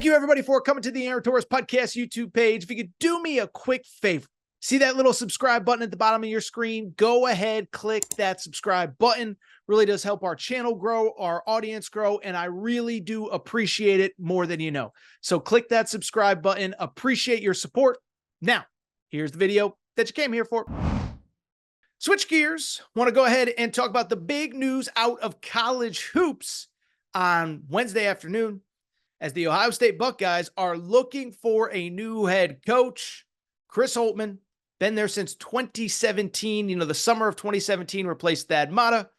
Thank you, everybody, for coming to the Aaron Torres Podcast YouTube page. If you could do me a quick favor, see that little subscribe button at the bottom of your screen? Go ahead, click that subscribe button. Really does help our channel grow, our audience grow, and I really do appreciate it more than you know. So click that subscribe button. Appreciate your support. Now, here's the video that you came here for. Switch gears. Want to go ahead and talk about the big news out of college hoops on Wednesday afternoon, as the Ohio State Buckeyes are looking for a new head coach. Chris Holtmann, been there since 2017. You know, the summer of 2017 replaced Thad Matta.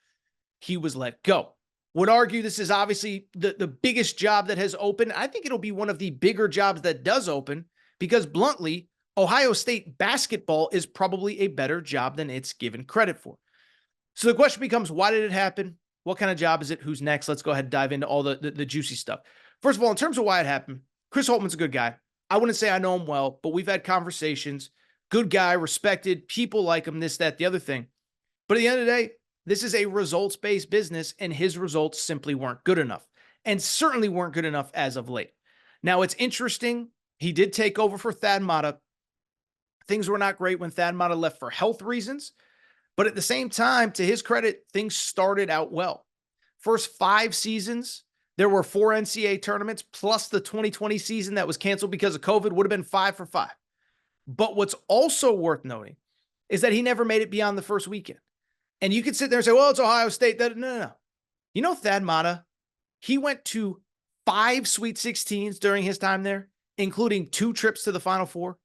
He was let go. Would argue this is obviously the biggest job that has opened. I think it'll be one of the bigger jobs that does open because, bluntly, Ohio State basketball is probably a better job than it's given credit for. So the question becomes, why did it happen? What kind of job is it? Who's next? Let's go ahead and dive into all the juicy stuff. First of all, in terms of why it happened, Chris Holtmann's a good guy. I wouldn't say I know him well, but we've had conversations. Good guy, respected, people like him, this, that, the other thing. But at the end of the day, this is a results-based business, and his results simply weren't good enough, and certainly weren't good enough as of late. Now, it's interesting. He did take over for Thad Matta. Things were not great when Thad Matta left for health reasons, but at the same time, to his credit, things started out well. First 5 seasons, there were 4 NCAA tournaments, plus the 2020 season that was canceled because of COVID would have been 5 for 5. But what's also worth noting is that he never made it beyond the first weekend. And you could sit there and say, well, it's Ohio State. No. You know, Thad Matta, he went to 5 Sweet 16s during his time there, including 2 trips to the Final Four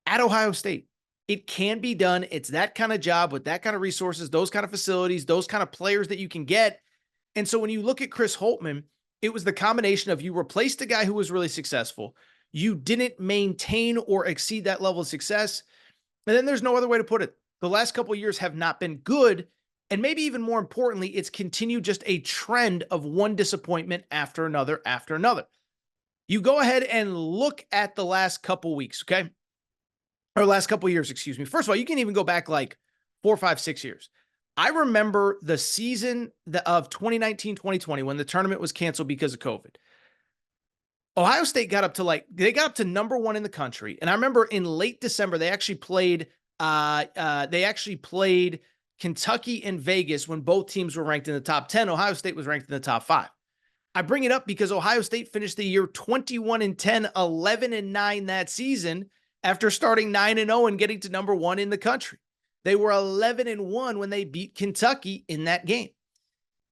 at Ohio State. It can be done. It's that kind of job with that kind of resources, those kind of facilities, those kind of players that you can get. And so when you look at Chris Holtmann, it was the combination of you replaced a guy who was really successful. You didn't maintain or exceed that level of success. And then there's no other way to put it. The last couple of years have not been good. And maybe even more importantly, it's continued just a trend of one disappointment after another after another. You go ahead and look at the last couple weeks, okay? Or last couple of years, excuse me. First of all, you can even go back like 4, 5, 6 years. I remember the season of 2019-2020 when the tournament was canceled because of COVID. Ohio State got up to they got up to number 1 in the country. And I remember in late December, they actually played Kentucky and Vegas when both teams were ranked in the top 10. Ohio State was ranked in the top 5. I bring it up because Ohio State finished the year 21-10, 11-9 that season after starting 9-0 and getting to number 1 in the country. They were 11-1 when they beat Kentucky in that game.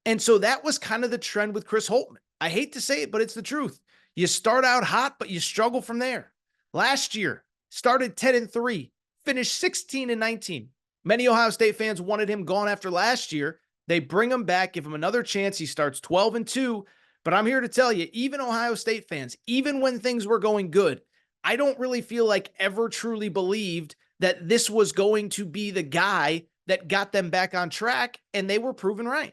And so that was kind of the trend with Chris Holtmann. I hate to say it, but it's the truth. You start out hot, but you struggle from there. Last year, started 10-3, finished 16-19. Many Ohio State fans wanted him gone after last year. They bring him back, give him another chance. He starts 12-2. But I'm here to tell you, even Ohio State fans, even when things were going good, I don't really feel like ever truly believed that this was going to be the guy that got them back on track, and they were proven right.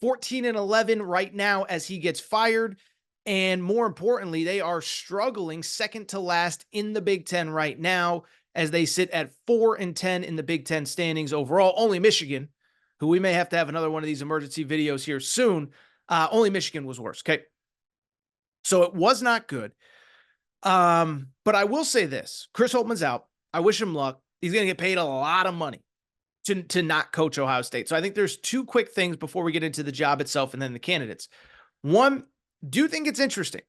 14-11 right now as he gets fired, and more importantly, they are struggling second to last in the Big Ten right now as they sit at 4-10 in the Big Ten standings overall. Only Michigan, who we may have to have another one of these emergency videos here soon, only Michigan was worse, okay? So it was not good. But I will say this, Chris Holtmann's out. I wish him luck. He's going to get paid a lot of money to not coach Ohio State. So I think there's 2 quick things before we get into the job itself and then the candidates. One, do think it's interesting.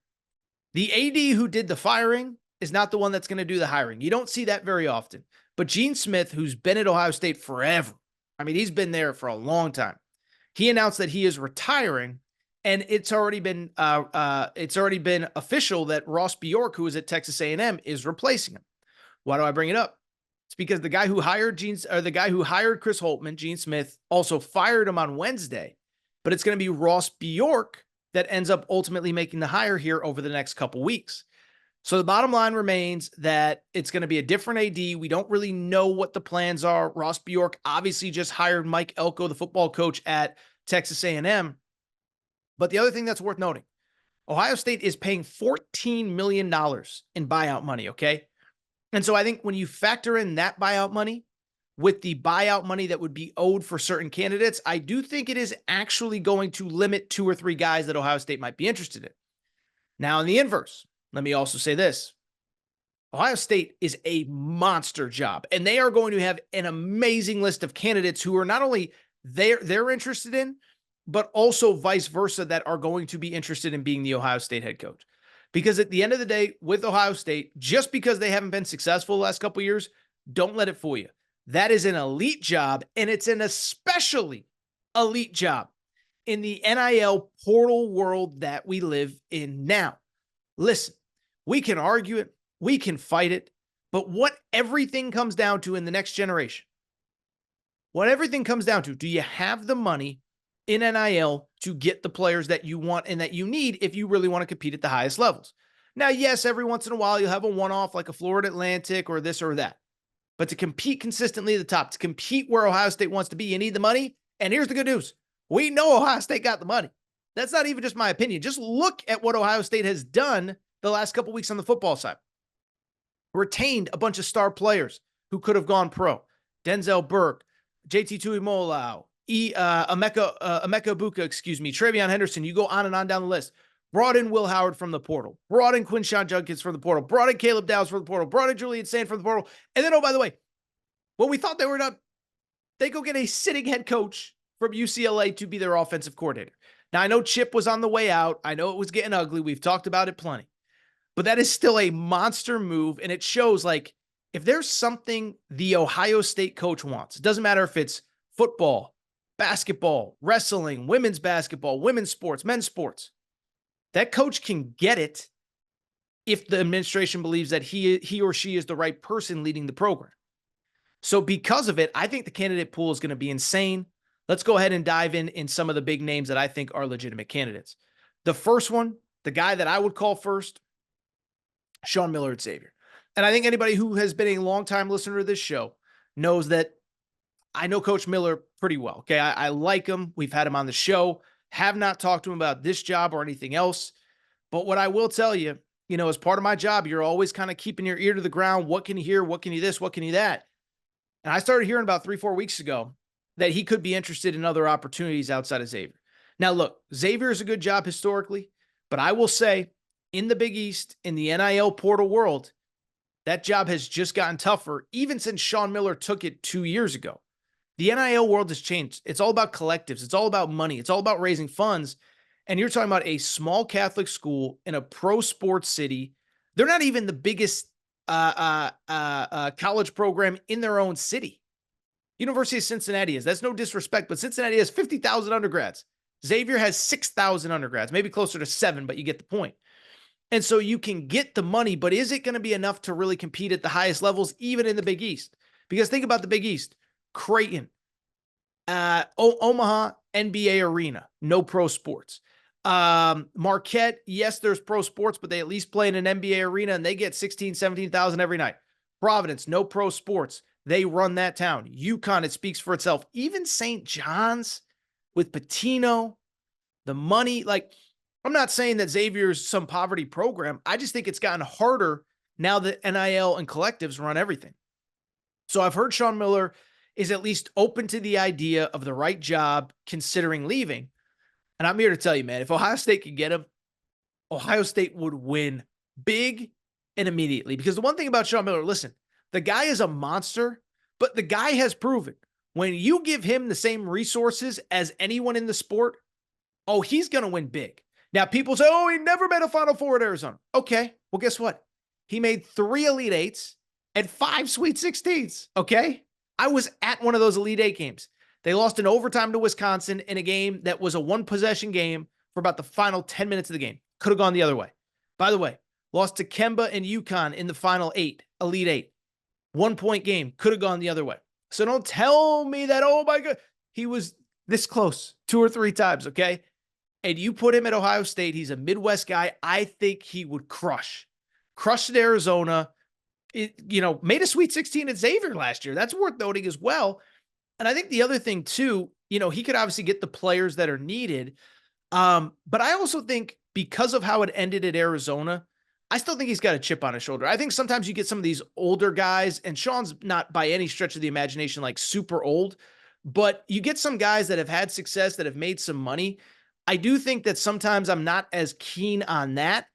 The AD who did the firing is not the one that's going to do the hiring. You don't see that very often. But Gene Smith, who's been at Ohio State forever, I mean, he's been there for a long time. He announced that he is retiring. And it's already been official that Ross Bjork, who is at Texas A&M, is replacing him. Why do I bring it up? It's because the guy who hired Chris Holtmann, Gene Smith, also fired him on Wednesday. But it's going to be Ross Bjork that ends up ultimately making the hire here over the next couple weeks. So the bottom line remains that it's going to be a different AD. We don't really know what the plans are. Ross Bjork obviously just hired Mike Elko, the football coach at Texas A&M. But the other thing that's worth noting, Ohio State is paying $14 million in buyout money, okay? And so I think when you factor in that buyout money with the buyout money that would be owed for certain candidates, I do think it is actually going to limit 2 or 3 guys that Ohio State might be interested in. Now, in the inverse, Let me also say this. Ohio State is a monster job, and they are going to have an amazing list of candidates who are not only they're interested in, but also vice versa, that are going to be interested in being the Ohio State head coach. Because at the end of the day, with Ohio State, just because they haven't been successful the last couple of years, don't let it fool you. That is an elite job, and it's an especially elite job in the NIL portal world that we live in now. Listen, we can argue it, we can fight it, but what everything comes down to in the next generation, what everything comes down to, do you have the money in NIL to get the players that you want and that you need if you really want to compete at the highest levels? Now, yes, every once in a while you'll have a one-off like a Florida Atlantic or this or that. But to compete consistently at the top, to compete where Ohio State wants to be, you need the money. And here's the good news. We know Ohio State got the money. That's not even just my opinion. Just look at what Ohio State has done the last couple of weeks on the football side. Retained a bunch of star players who could have gone pro. Denzel Burke, JT Tuimoloau, Emeka Buka, Travion Henderson. You go on and on down the list. Brought in Will Howard from the portal. Brought in Quinshawn Judkins from the portal. Brought in Caleb Downs from the portal. Brought in Julian Sand from the portal. And then, oh, by the way, when we thought they were done, they go get a sitting head coach from UCLA to be their offensive coordinator. Now, I know Chip was on the way out. I know it was getting ugly. We've talked about it plenty. But that is still a monster move, and it shows, like, if there's something the Ohio State coach wants, it doesn't matter if it's football, basketball, wrestling, women's basketball, women's sports, men's sports, that coach can get it if the administration believes that he or she is the right person leading the program. So because of it, I think the candidate pool is going to be insane. Let's go ahead and dive in some of the big names that I think are legitimate candidates. The first one, the guy that I would call first, Sean Miller at Xavier. And I think anybody who has been a longtime listener to this show knows that I know Coach Miller pretty well. Okay. I like him. We've had him on the show. Have not talked to him about this job or anything else. But what I will tell you, as part of my job, you're always kind of keeping your ear to the ground. What can you hear? What can you this? What can you that? And I started hearing about 3-4 weeks ago that he could be interested in other opportunities outside of Xavier. Now, look, Xavier is a good job historically, but I will say in the Big East, in the NIL portal world, that job has just gotten tougher, even since Sean Miller took it 2 years ago. The NIL world has changed. It's all about collectives. It's all about money. It's all about raising funds. And you're talking about a small Catholic school in a pro sports city. They're not even the biggest college program in their own city. University of Cincinnati is. That's no disrespect, but Cincinnati has 50,000 undergrads. Xavier has 6,000 undergrads, maybe closer to 7, but you get the point. And so you can get the money, but is it going to be enough to really compete at the highest levels, even in the Big East? Because think about the Big East. Creighton, Omaha, NBA Arena, no pro sports. Marquette, yes, there's pro sports, but they at least play in an NBA arena and they get 16, 17,000 every night. Providence, no pro sports. They run that town. UConn, it speaks for itself. Even St. John's with Pitino, the money, like, I'm not saying that Xavier's some poverty program. I just think it's gotten harder now that NIL and collectives run everything. So I've heard Sean Miller is at least open to the idea of the right job considering leaving. And I'm here to tell you, man, if Ohio State could get him, Ohio State would win big and immediately. Because the one thing about Sean Miller, listen, the guy is a monster, but the guy has proven when you give him the same resources as anyone in the sport, oh, he's going to win big. Now, people say, oh, he never made a Final Four at Arizona. Okay, well, guess what? He made 3 Elite Eights and 5 Sweet 16s, okay? I was at one of those Elite Eight games. They lost in overtime to Wisconsin in a game that was a one-possession game for about the final 10 minutes of the game. Could have gone the other way. By the way, lost to Kemba and UConn in the final 8, Elite Eight. 1-point game. Could have gone the other way. So don't tell me that, oh my God, he was this close 2 or 3 times, okay? And you put him at Ohio State, he's a Midwest guy. I think he would crush at Arizona. Made a Sweet 16 at Xavier last year. That's worth noting as well. And I think the other thing too, he could obviously get the players that are needed. But I also think because of how it ended at Arizona, I still think he's got a chip on his shoulder. I think sometimes you get some of these older guys, and Sean's not by any stretch of the imagination like super old, but you get some guys that have had success, that have made some money. I do think that sometimes I'm not as keen on that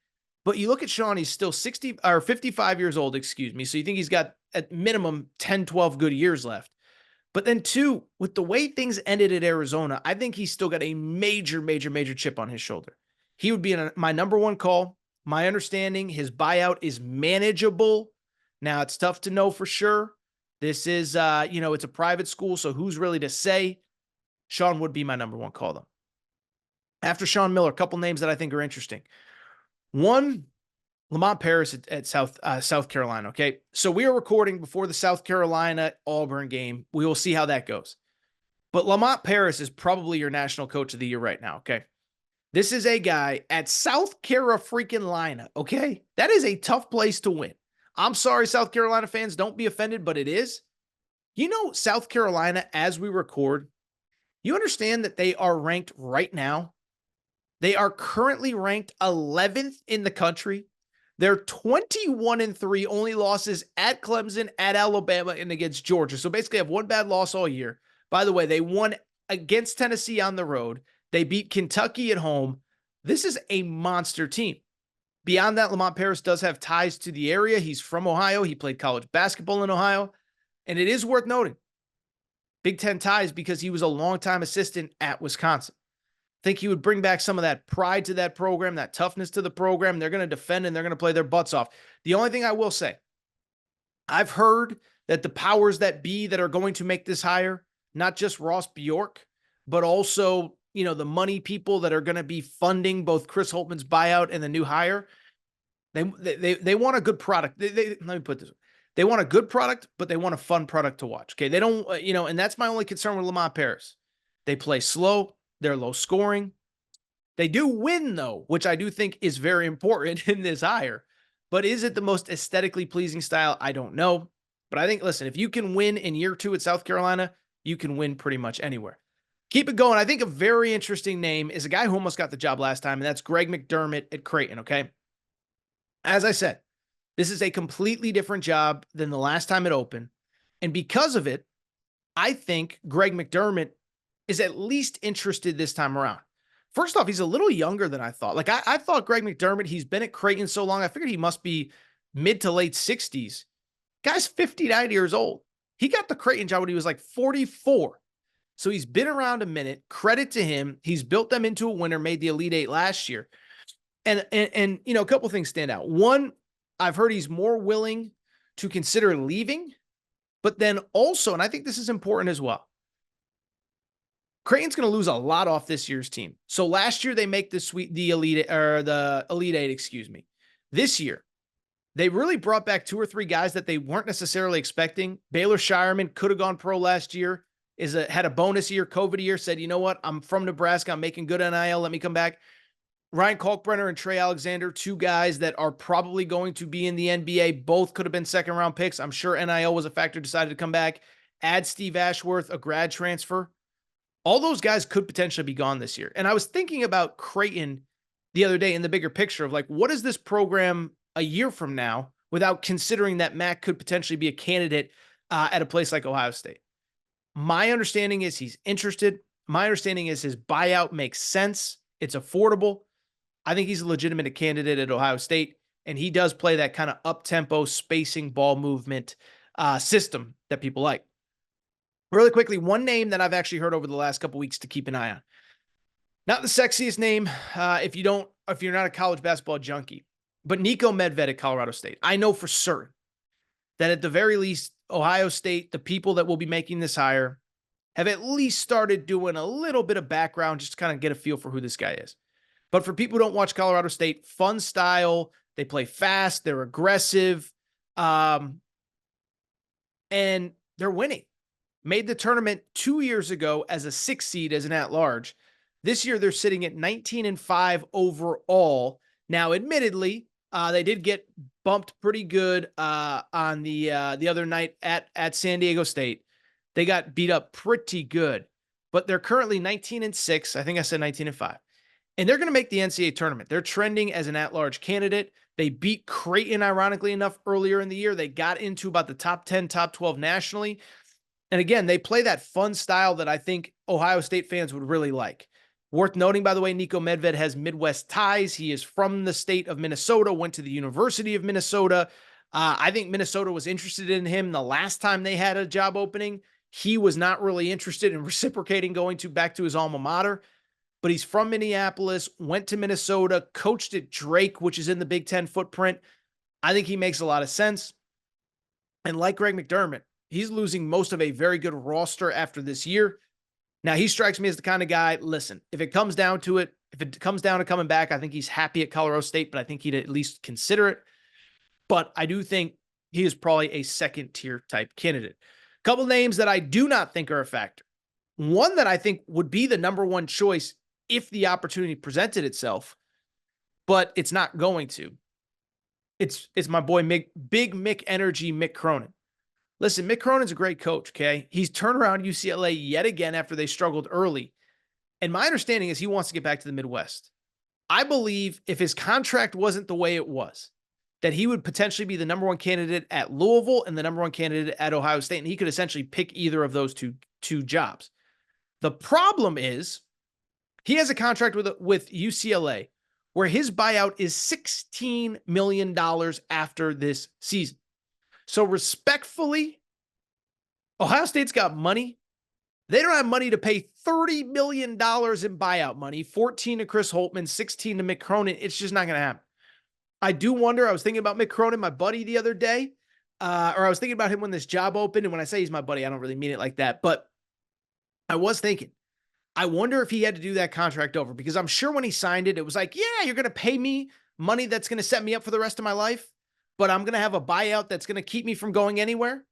But you look at Sean, he's still 60 or 55 years old, excuse me. So you think he's got at minimum 10, 12 good years left. But then two, with the way things ended at Arizona, I think he's still got a major, major, major chip on his shoulder. He would be my number one call. My understanding, his buyout is manageable. Now, it's tough to know for sure. This is, it's a private school, so who's really to say? Sean would be my number one call, though. After Sean Miller, a couple names that I think are interesting. One, Lamont Paris at South Carolina, okay? So we are recording before the South Carolina-Auburn game. We will see how that goes. But Lamont Paris is probably your national coach of the year right now, okay? This is a guy at South Carolina, okay? That is a tough place to win. I'm sorry, South Carolina fans, don't be offended, but it is. You know, South Carolina, as we record, you understand that they are ranked right now. They are currently ranked 11th in the country. They're 21-3, only losses at Clemson, at Alabama, and against Georgia. So basically have one bad loss all year. By the way, they won against Tennessee on the road. They beat Kentucky at home. This is a monster team. Beyond that, Lamont Paris does have ties to the area. He's from Ohio. He played college basketball in Ohio. And it is worth noting, Big Ten ties because he was a longtime assistant at Wisconsin. I think he would bring back some of that pride to that program, that toughness to the program. They're going to defend and they're going to play their butts off. The only thing I will say, I've heard that the powers that be that are going to make this hire, not just Ross Bjork, but also, the money people that are going to be funding both Chris Holtman's buyout and the new hire, they want a good product. Let me put this. They want a good product, but they want a fun product to watch. Okay. They don't, and that's my only concern with Lamont Paris. They play slow. They're low scoring. They do win, though, which I do think is very important in this hire. But is it the most aesthetically pleasing style? I don't know. But I think, listen, if you can win in year 2 at South Carolina, you can win pretty much anywhere. Keep it going. I think a very interesting name is a guy who almost got the job last time, and that's Greg McDermott at Creighton, okay? As I said, this is a completely different job than the last time it opened. And because of it, I think Greg McDermott is at least interested this time around. First off, he's a little younger than I thought. Like, I thought Greg McDermott, he's been at Creighton so long, I figured he must be mid to late 60s. Guy's 59 years old. He got the Creighton job when he was like 44. So he's been around a minute. Credit to him. He's built them into a winner, made the Elite Eight last year. And a couple things stand out. One, I've heard he's more willing to consider leaving, but then also, and I think this is important as well, Creighton's going to lose a lot off this year's team. So last year they make the Elite Eight, excuse me. This year, they really brought back 2 or 3 guys that they weren't necessarily expecting. Baylor Shireman could have gone pro last year, had a bonus year, COVID year, said, you know what, I'm from Nebraska, I'm making good NIL, let me come back. Ryan Kalkbrenner and Trey Alexander, 2 guys that are probably going to be in the NBA. Both could have been second-round picks. I'm sure NIL was a factor, decided to come back. Add Steve Ashworth, a grad transfer. All those guys could potentially be gone this year. And I was thinking about Creighton the other day in the bigger picture of like, what is this program a year from now without considering that Mac could potentially be a candidate at a place like Ohio State? My understanding is he's interested. My understanding is his buyout makes sense. It's affordable. I think he's a legitimate candidate at Ohio State, and he does play that kind of up-tempo spacing ball movement system that people like. Really quickly, one name that I've actually heard over the last couple weeks to keep an eye on. Not the sexiest name if you're not a college basketball junkie, but Nico Medved at Colorado State. I know for certain that at the very least, Ohio State, the people that will be making this hire, have at least started doing a little bit of background just to kind of get a feel for who this guy is. But for people who don't watch Colorado State, fun style, they play fast, they're aggressive, and they're winning. Made the tournament 2 years ago as a 6 seed as an at-large. This year, they're sitting at 19-5 overall. Now, admittedly, they did get bumped pretty good on the other night at San Diego State. They got beat up pretty good, but they're currently 19-6. I think I said 19-5. And they're going to make the NCAA tournament. They're trending as an at-large candidate. They beat Creighton, ironically enough, earlier in the year. They got into about the top 10, top 12 nationally. And again, they play that fun style that I think Ohio State fans would really like. Worth noting, by the way, Niko Medved has Midwest ties. He is from the state of Minnesota, went to the University of Minnesota. I think Minnesota was interested in him the last time they had a job opening. He was not really interested in reciprocating going back to his alma mater, but he's from Minneapolis, went to Minnesota, coached at Drake, which is in the Big Ten footprint. I think he makes a lot of sense. And like Greg McDermott, he's losing most of a very good roster after this year. Now, he strikes me as the kind of guy, listen, if it comes down to it, if it comes down to coming back, I think he's happy at Colorado State, but I think he'd at least consider it. But I do think he is probably a second-tier type candidate. A couple names that I do not think are a factor. One that I think would be the number one choice if the opportunity presented itself, but it's not going to. It's my boy, Big Mick Energy, Mick Cronin. Listen, Mick Cronin's a great coach, okay? He's turned around UCLA yet again after they struggled early. And my understanding is he wants to get back to the Midwest. I believe if his contract wasn't the way it was, that he would potentially be the number one candidate at Louisville and the number one candidate at Ohio State, and he could essentially pick either of those two jobs. The problem is he has a contract with UCLA where his buyout is $16 million after this season. So respectfully, Ohio State's got money. They don't have money to pay $30 million in buyout money, 14 to Chris Holtmann, 16 to Mick Cronin. It's just not going to happen. I do wonder, I was thinking about Mick Cronin, my buddy, the other day, or I was thinking about him when this job opened. And when I say he's my buddy, I don't really mean it like that. But I was thinking, I wonder if he had to do that contract over, because I'm sure when he signed it, it was like, yeah, you're going to pay me money that's going to set me up for the rest of my life, but I'm going to have a buyout that's going to keep me from going anywhere.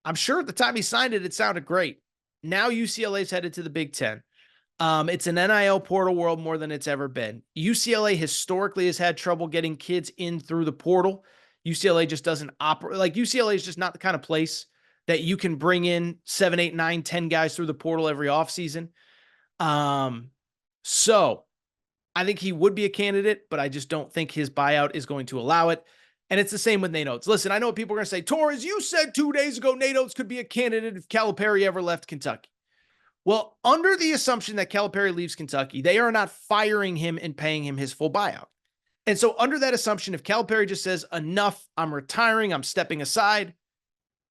I'm sure at the time he signed it, it sounded great. Now UCLA's headed to the Big Ten. It's an NIL portal world more than it's ever been. UCLA historically has had trouble getting kids in through the portal. UCLA just doesn't operate. Like, UCLA is just not the kind of place that you can bring in 7, 8, 9, 10 guys through the portal every offseason. So I think he would be a candidate, but I just don't think his buyout is going to allow it. And it's the same with Nate Oates. Listen, I know what people are going to say, Torres, you said 2 days ago Nate Oates could be a candidate if Calipari ever left Kentucky. Well, under the assumption that Calipari leaves Kentucky, they are not firing him and paying him his full buyout. And so under that assumption, if Calipari just says, enough, I'm retiring, I'm stepping aside,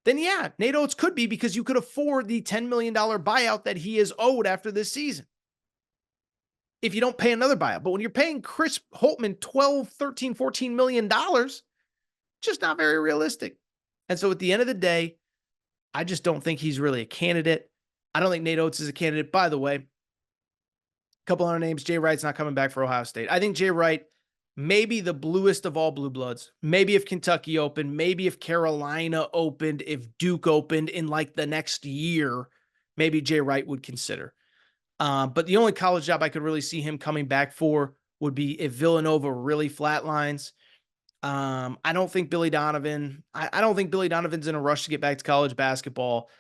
then yeah, Nate Oates could be, because you could afford the $10 million buyout that he is owed after this season if you don't pay another buyout. But when you're paying Chris Holtmann 12, 13, $14 million, just not very realistic. And so at the end of the day, I just don't think he's really a candidate. I don't think Nate Oates is a candidate. By the way, a couple other names. Jay Wright's not coming back for Ohio State. I think Jay Wright may be the bluest of all blue bloods. Maybe if Kentucky opened, maybe if Carolina opened, if Duke opened in like the next year, maybe Jay Wright would consider. But the only college job I could really see him coming back for would be if Villanova really flatlines. I don't think Billy Donovan, I don't think Billy Donovan's in a rush to get back to college basketball.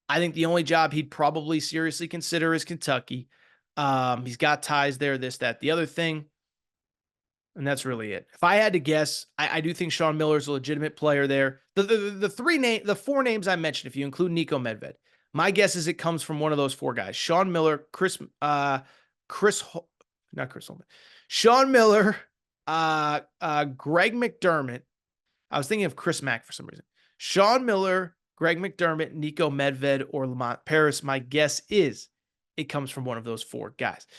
I think the only job he'd probably seriously consider is Kentucky. He's got ties there, this, that, the other thing. And that's really it. If I had to guess, I do think Sean Miller is a legitimate player there. The 4 names I mentioned, if you include Niko Medved, my guess is it comes from one of those 4 guys. Sean Miller, Sean Miller, Greg McDermott. I was thinking of Chris Mack for some reason. Sean Miller, Greg McDermott, Niko Medved, or Lamont Paris. My guess is it comes from one of those 4 guys.